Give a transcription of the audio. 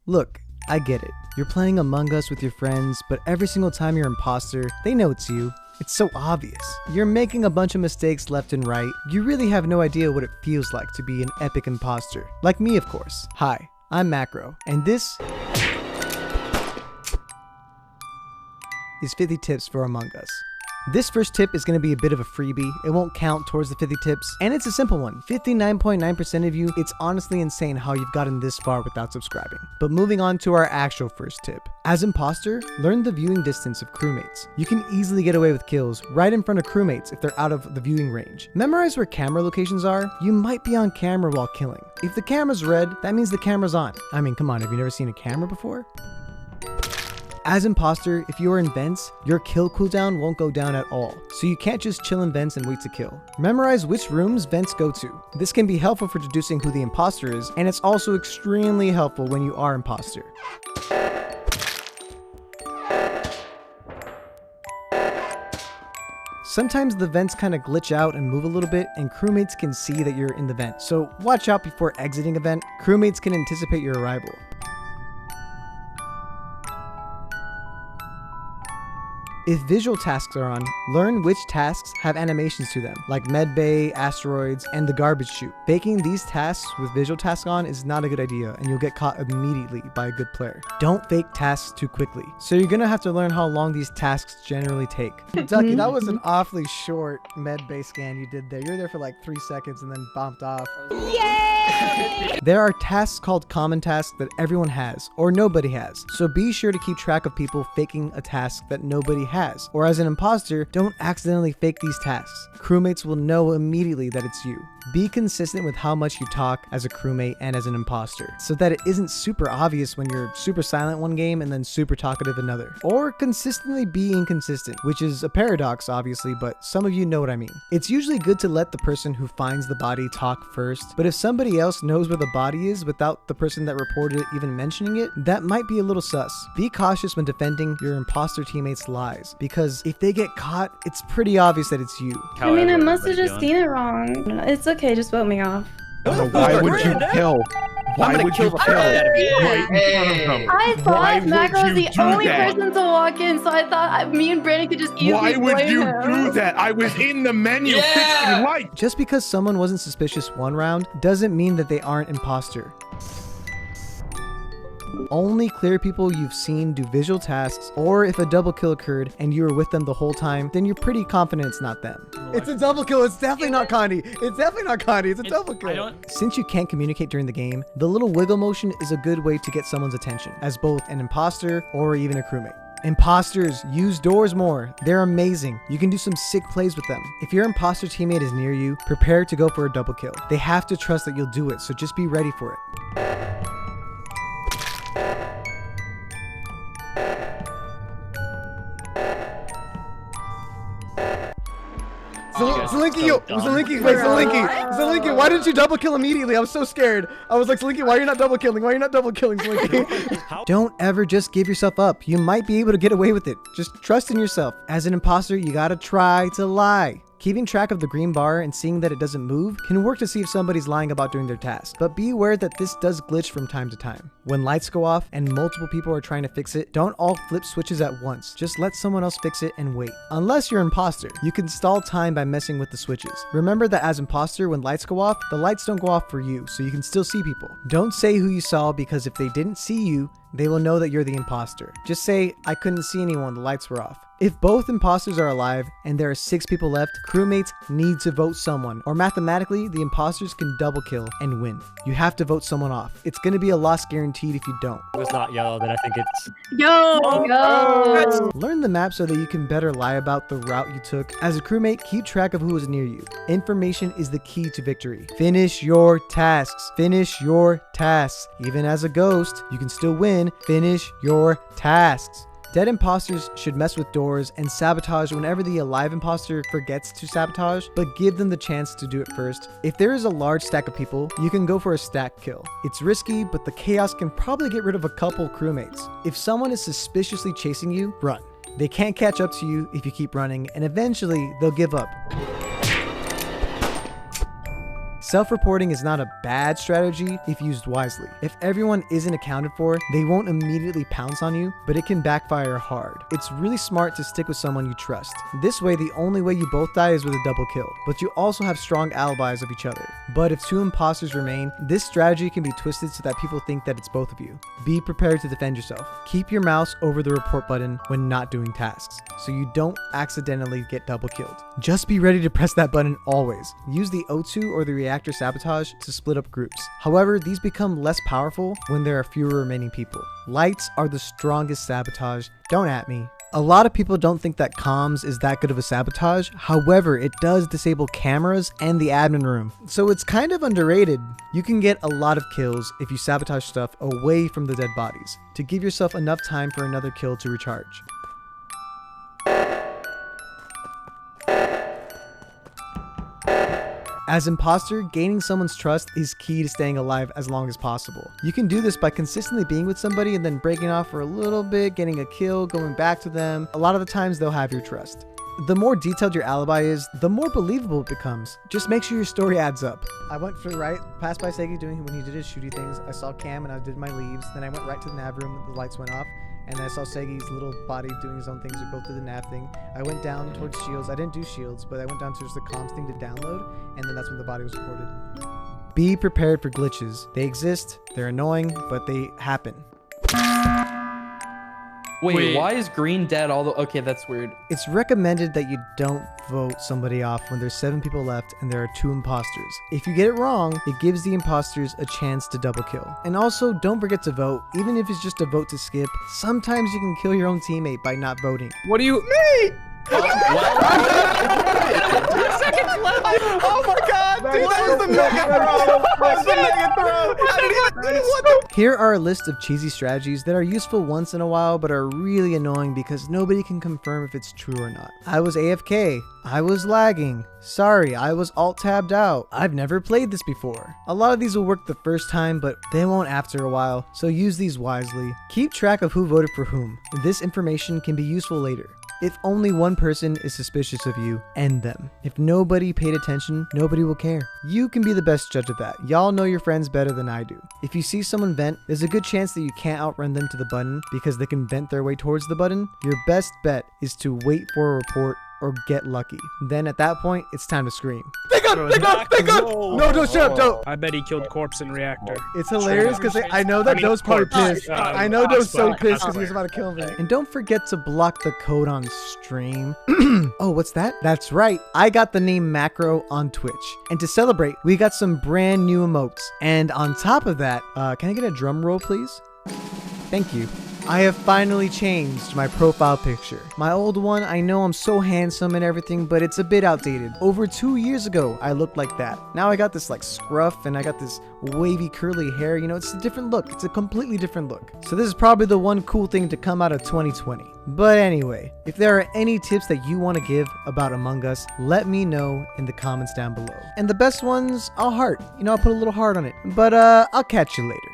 Look, I get it. You're playing Among Us with your friends, but every single time you're imposter, they know it's you. It's so obvious. You're making a bunch of mistakes left and right. You really have no idea what it feels like to be an epic imposter. Like me, of course. Hi, I'm Macro, and this is 50 tips for Among Us. This first tip is going to be a bit of a freebie. It won't count towards the 50 tips, and it's a simple one. 59.9% of you, it's honestly insane how you've gotten this far without subscribing. But moving on to our actual first tip. As imposter, learn the viewing distance of crewmates. You can easily get away with kills right in front of crewmates if they're out of the viewing range. Memorize where camera locations are. You might be on camera while killing. If the camera's red, that means the camera's on. I mean, come on, have you never seen a camera before? As imposter, if you are in vents, your kill cooldown won't go down at all, so you can't just chill in vents and wait to kill. Memorize which rooms vents go to. This can be helpful for deducing who the imposter is, and it's also extremely helpful when you are imposter. Sometimes the vents kind of glitch out and move a little bit, and crewmates can see that you're in the vent, so watch out before exiting a vent. Crewmates can anticipate your arrival. If visual tasks are on, learn which tasks have animations to them, like medbay, asteroids, and the garbage chute. Faking these tasks with visual tasks on is not a good idea, and you'll get caught immediately by a good player. Don't fake tasks too quickly, so you're gonna have to learn how long these tasks generally take. Ducky, that was an awfully short medbay scan you did there. You were there for like 3 seconds and then bumped off. Yay! There are tasks called common tasks that everyone has, or nobody has, so be sure to keep track of people faking a task that nobody has, or as an imposter, don't accidentally fake these tasks. Crewmates will know immediately that it's you. Be consistent with how much you talk as a crewmate and as an imposter, so that it isn't super obvious when you're super silent one game and then super talkative another. Or consistently be inconsistent, which is a paradox obviously, but some of you know what I mean. It's usually good to let the person who finds the body talk first, but if somebody else knows where the body is without the person that reported it even mentioning it, that might be a little sus. Be cautious when defending your imposter teammates' lies, because if they get caught, it's pretty obvious that it's you. I mean, I must have just seen it wrong. It's okay, just vote me off. Why would you kill? Why would you kill right in front of them? I thought Macro was the only person to walk in, so I thought me and Brandon could just easily Why would blame you him. do that? I was in the menu fixing light. Just because someone wasn't suspicious one round doesn't mean that they aren't imposter. Only clear people you've seen do visual tasks, or if a double kill occurred and you were with them the whole time, then you're pretty confident it's not them. It's a double kill. It's definitely not Condi. It's definitely not Condi. It's a double kill. Since you can't communicate during the game, the little wiggle motion is a good way to get someone's attention, as both an imposter or even a crewmate. Imposters, use doors more. They're amazing. You can do some sick plays with them. If your imposter teammate is near you, prepare to go for a double kill. They have to trust that you'll do it, so just be ready for it. Zelinki, why didn't you double kill immediately? I was so scared. I was like, Zelinki, why are you not double killing? Why are you not double killing, Zelinki? Don't ever just give yourself up. You might be able to get away with it. Just trust in yourself. As an imposter, you gotta try to lie. Keeping track of the green bar and seeing that it doesn't move can work to see if somebody's lying about doing their task, but be aware that this does glitch from time to time. When lights go off and multiple people are trying to fix it, don't all flip switches at once. Just let someone else fix it and wait. Unless you're imposter, you can stall time by messing with the switches. Remember that as imposter, when lights go off, the lights don't go off for you, so you can still see people. Don't say who you saw, because if they didn't see you, they will know that you're the imposter. Just say, I couldn't see anyone, the lights were off. If both imposters are alive and there are 6 people left, crewmates need to vote someone, or mathematically, the imposters can double kill and win. You have to vote someone off. It's gonna be a loss guaranteed if you don't. If it's not yellow, then I think it's... Yo! Learn the map so that you can better lie about the route you took. As a crewmate, keep track of who is near you. Information is the key to victory. Finish your tasks. Finish your tasks. Even as a ghost, you can still win. Finish your tasks. Dead imposters should mess with doors and sabotage whenever the alive imposter forgets to sabotage, but give them the chance to do it first. If there is a large stack of people, you can go for a stack kill. It's risky, but the chaos can probably get rid of a couple crewmates. If someone is suspiciously chasing you, run. They can't catch up to you if you keep running, and eventually they'll give up. Self-reporting is not a bad strategy if used wisely. If everyone isn't accounted for, they won't immediately pounce on you, but it can backfire hard. It's really smart to stick with someone you trust. This way, the only way you both die is with a double kill, but you also have strong alibis of each other. But if 2 imposters remain, this strategy can be twisted so that people think that it's both of you. Be prepared to defend yourself. Keep your mouse over the report button when not doing tasks, so you don't accidentally get double killed. Just be ready to press that button always. Use the O2 or the reactor sabotage to split up groups. However, these become less powerful when there are fewer remaining people. Lights are the strongest sabotage. Don't at me. A lot of people don't think that comms is that good of a sabotage. However, it does disable cameras and the admin room, so it's kind of underrated. You can get a lot of kills if you sabotage stuff away from the dead bodies to give yourself enough time for another kill to recharge. As imposter, gaining someone's trust is key to staying alive as long as possible. You can do this by consistently being with somebody and then breaking off for a little bit, getting a kill, going back to them. A lot of the times they'll have your trust. The more detailed your alibi is, the more believable it becomes. Just make sure your story adds up. I went for the right, passed by Segi doing when he did his shooty things. I saw Cam and I did my leaves. Then I went right to the nav room, the lights went off. And then I saw Segi's little body doing his own things. We both did the nav thing. I went down towards shields. I didn't do shields, but I went down towards the comms thing to download. And then that's when the body was reported. Be prepared for glitches. They exist, they're annoying, but they happen. Wait, why is green dead all the... Okay, that's weird. It's recommended that you don't vote somebody off when there's 7 people left and there are 2 imposters. If you get it wrong, it gives the imposters a chance to double kill. And also, don't forget to vote. Even if it's just a vote to skip, sometimes you can kill your own teammate by not voting. What do you... Me! Oh my god, dude, that was the mega throw! That was the mega throw! I didn't even what the... Here are a list of cheesy strategies that are useful once in a while but are really annoying because nobody can confirm if it's true or not. I was AFK. I was lagging. Sorry, I was alt-tabbed out. I've never played this before. A lot of these will work the first time, but they won't after a while, so use these wisely. Keep track of who voted for whom. This information can be useful later. If only one person is suspicious of you, end them. If nobody paid attention, nobody will care. You can be the best judge of that. Y'all know your friends better than I do. If you see someone vent, there's a good chance that you can't outrun them to the button because they can vent their way towards the button. Your best bet is to wait for a report or get lucky. Then at that point, it's time to scream. They got! No, don't shut up, don't! I bet he killed Corpse in Reactor. It's hilarious because I know that Doe's probably pissed. I know Doe's so pissed because he was about to kill me. And don't forget to block the code on stream. Oh, what's that? That's right. I got the name Macro on Twitch. And to celebrate, we got some brand new emotes. And on top of that, can I get a drum roll, please? Thank you. I have finally changed my profile picture. My old one, I know I'm so handsome and everything, but it's a bit outdated. Over 2 years ago, I looked like that. Now I got this like scruff and I got this wavy curly hair. You know, it's a different look. It's a completely different look. So this is probably the one cool thing to come out of 2020. But anyway, if there are any tips that you want to give about Among Us, let me know in the comments down below. And the best ones, I'll heart. You know, I'll put a little heart on it. But I'll catch you later.